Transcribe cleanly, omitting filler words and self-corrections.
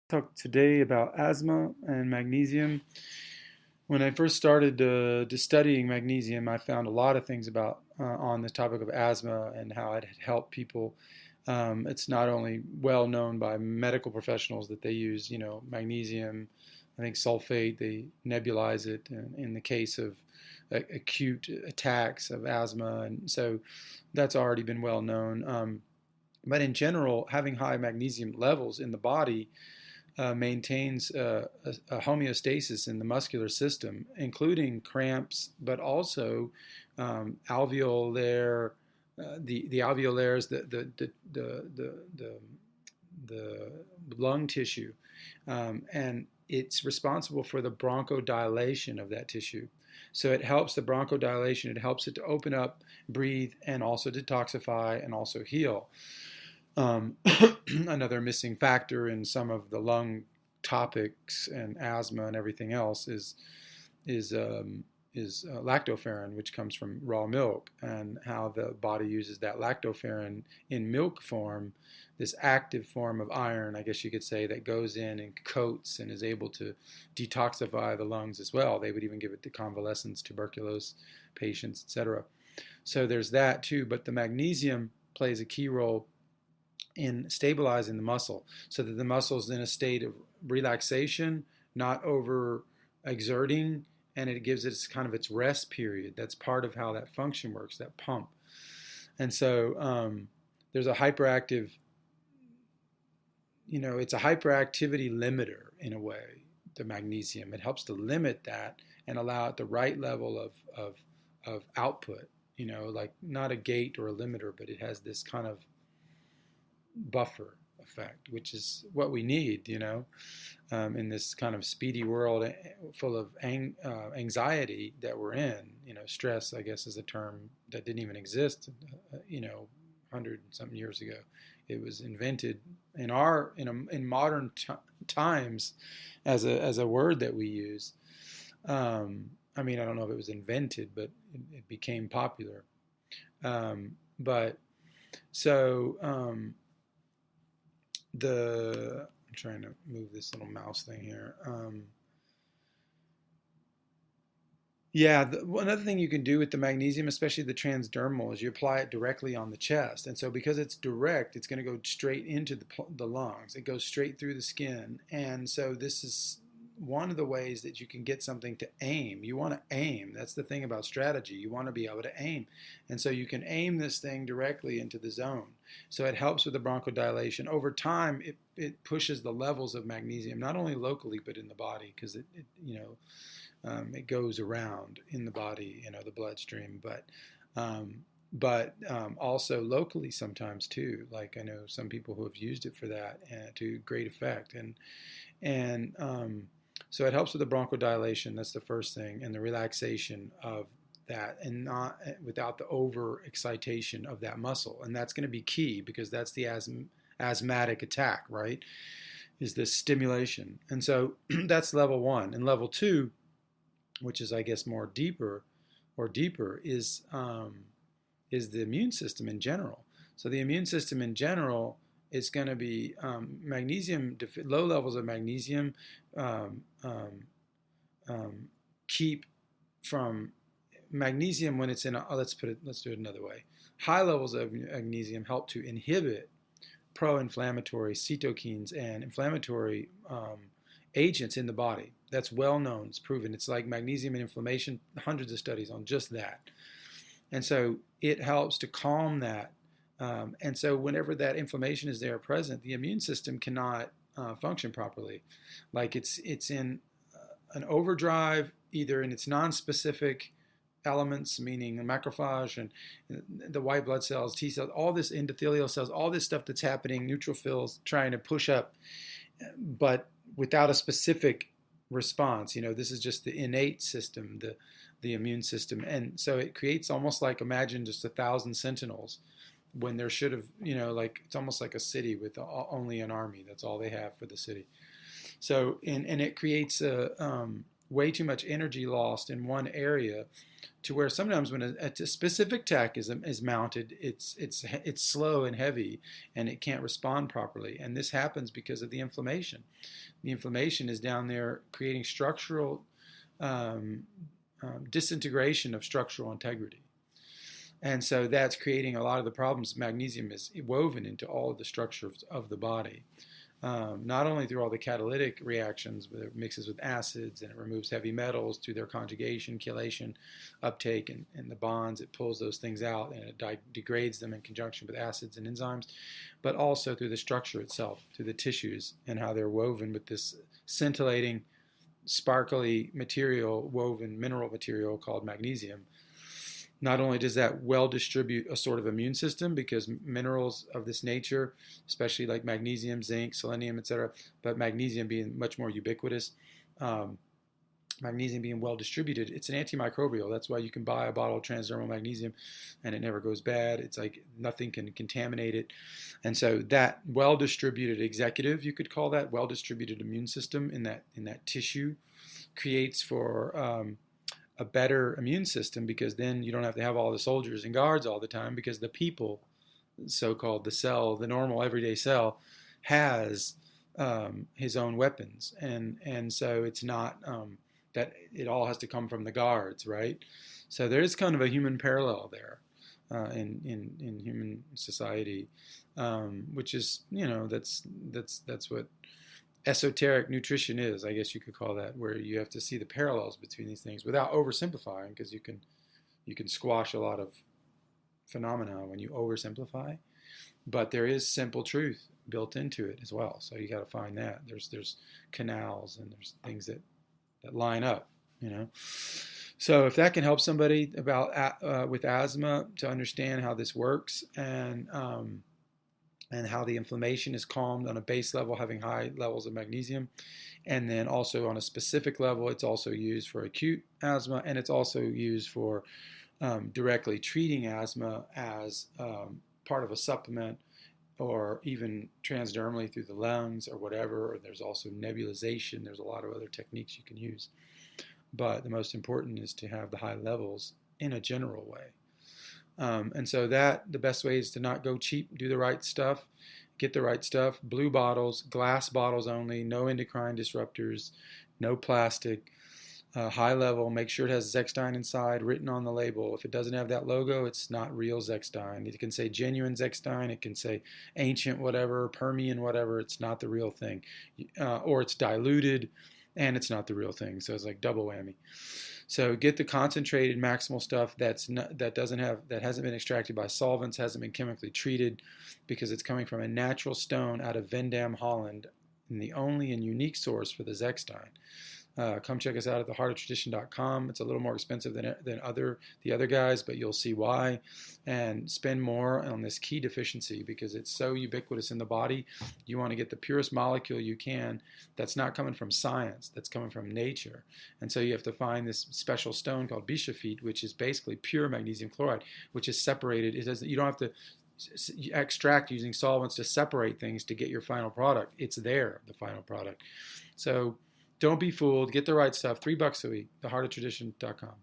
Talk today about asthma and magnesium. When I first started studying magnesium, I found a lot of things about on the topic of asthma and how it had helped people. It's not only well known by medical professionals that they use, magnesium, I think sulfate, they nebulize it in the case of acute attacks of asthma, and so that's already been well known. But in general, having high magnesium levels in the body maintains a homeostasis in the muscular system, including cramps, but also alveolar, the alveolaires, the lung tissue, and it's responsible for the bronchodilation of that tissue. So it helps the bronchodilation. It helps it to open up, breathe, and also detoxify and also heal. Um, Another missing factor in some of the lung topics and asthma and everything else is lactoferrin, which comes from raw milk, and how the body uses that lactoferrin in milk form, this active form of iron, I guess you could say, that goes in and coats and is able to detoxify the lungs as well. They would even give it to convalescents, tuberculosis patients, etc. So there's that too, but the magnesium plays a key role in stabilizing the muscle so that the muscle is in a state of relaxation, not over exerting, and it gives it kind of its rest period. That's part of how that function works, that pump. And so there's a hyperactive, it's a hyperactivity limiter in a way, the magnesium. It helps to limit that and allow it the right level of output, like not a gate or a limiter, but it has this kind of buffer effect, which is what we need, in this kind of speedy world full of anxiety that we're in. Stress, I guess, is a term that didn't even exist, 100 and something years ago. It was invented in modern times as a word that we use. I mean, I don't know if it was invented, but it became popular. But so. I'm trying to move this little mouse thing here. Another thing you can do with the magnesium, especially the transdermal, is you apply it directly on the chest. And so because it's direct, it's going to go straight into the lungs. It goes straight through the skin. And so this is one of the ways that you can get something to aim. You want to aim. That's the thing about strategy. You want to be able to aim. And so you can aim this thing directly into the zone. So it helps with the bronchodilation. Over time, it pushes the levels of magnesium, not only locally, but in the body, because it goes around in the body, the bloodstream, but also locally sometimes too. Like I know some people who have used it for that to great effect. And so it helps with the bronchodilation. That's the first thing, and the relaxation of that, and not without the over excitation of that muscle. And that's going to be key because that's the asthmatic attack, right? Is this stimulation. And so that's level one. And level two, which is I guess deeper, is the immune system in general. So the immune system in general is going to be low levels of magnesium keep from magnesium when it's in let's do it another way. High levels of magnesium help to inhibit pro-inflammatory cytokines and inflammatory agents in the body. That's well known. It's proven. It's like magnesium and inflammation. Hundreds of studies on just that. And so it helps to calm that. And so whenever that inflammation is there present, the immune system cannot function properly. Like it's in an overdrive, either in its non-specific elements, meaning the macrophage and the white blood cells, T cells, all this endothelial cells, all this stuff that's happening, neutrophils trying to push up, but without a specific response. This is just the innate system, the immune system. And so it creates almost like, imagine just 1,000 sentinels when there should have, like it's almost like a city with only an army. That's all they have for the city. So, and it creates way too much energy lost in one area, to where sometimes when a specific tech is mounted, it's slow and heavy, and it can't respond properly. And this happens because of the inflammation. The inflammation is down there creating structural disintegration of structural integrity. And so that's creating a lot of the problems. Magnesium is woven into all of the structure of the body. Not only through all the catalytic reactions, but it mixes with acids, and it removes heavy metals through their conjugation, chelation, uptake, and the bonds. It pulls those things out, and it degrades them in conjunction with acids and enzymes, but also through the structure itself, through the tissues, and how they're woven with this scintillating, sparkly material, woven mineral material called magnesium. Not only does that well distribute a sort of immune system, because minerals of this nature, especially like magnesium, zinc, selenium, etc., but magnesium being much more ubiquitous, magnesium being well distributed, it's an antimicrobial. That's why you can buy a bottle of transdermal magnesium and it never goes bad. It's like nothing can contaminate it. And so that well distributed executive, you could call that, well distributed immune system in that tissue, creates for a better immune system, because then you don't have to have all the soldiers and guards all the time, because the people, so-called the cell, the normal everyday cell, has his own weapons, and so it's not that it all has to come from the guards, right? So there is kind of a human parallel there in human society, which is, that's what esoteric nutrition is, I guess you could call that, where you have to see the parallels between these things without oversimplifying, because you can squash a lot of phenomena when you oversimplify. But there is simple truth built into it as well, so you got to find that. There's canals, and there's things that line up, So if that can help somebody about with asthma to understand how this works, and how the inflammation is calmed on a base level, having high levels of magnesium. And then also on a specific level, it's also used for acute asthma, and it's also used for directly treating asthma as part of a supplement, or even transdermally through the lungs or whatever. Or there's also nebulization. There's a lot of other techniques you can use. But the most important is to have the high levels in a general way. And so the best way is to not go cheap, do the right stuff, get the right stuff, blue bottles, glass bottles only, no endocrine disruptors, no plastic, high level, make sure it has Zechstein Inside written on the label. If it doesn't have that logo, it's not real Zechstein. It can say genuine Zechstein, it can say ancient whatever, Permian whatever, it's not the real thing. Or it's diluted, and it's not the real thing, so it's like double whammy. So get the concentrated maximal stuff that hasn't been extracted by solvents, hasn't been chemically treated, because it's coming from a natural stone out of Vendam, Holland, and the only and unique source for the Zechstein. Come check us out at theheartoftradition.com. It's a little more expensive than the other guys, but you'll see why. And spend more on this key deficiency, because it's so ubiquitous in the body. You want to get the purest molecule you can that's not coming from science, that's coming from nature. And so you have to find this special stone called bischofite, which is basically pure magnesium chloride, which is separated. You don't have to extract using solvents to separate things to get your final product. It's there, the final product. So don't be fooled. Get the right stuff. $3 a week. Theheartoftradition.com.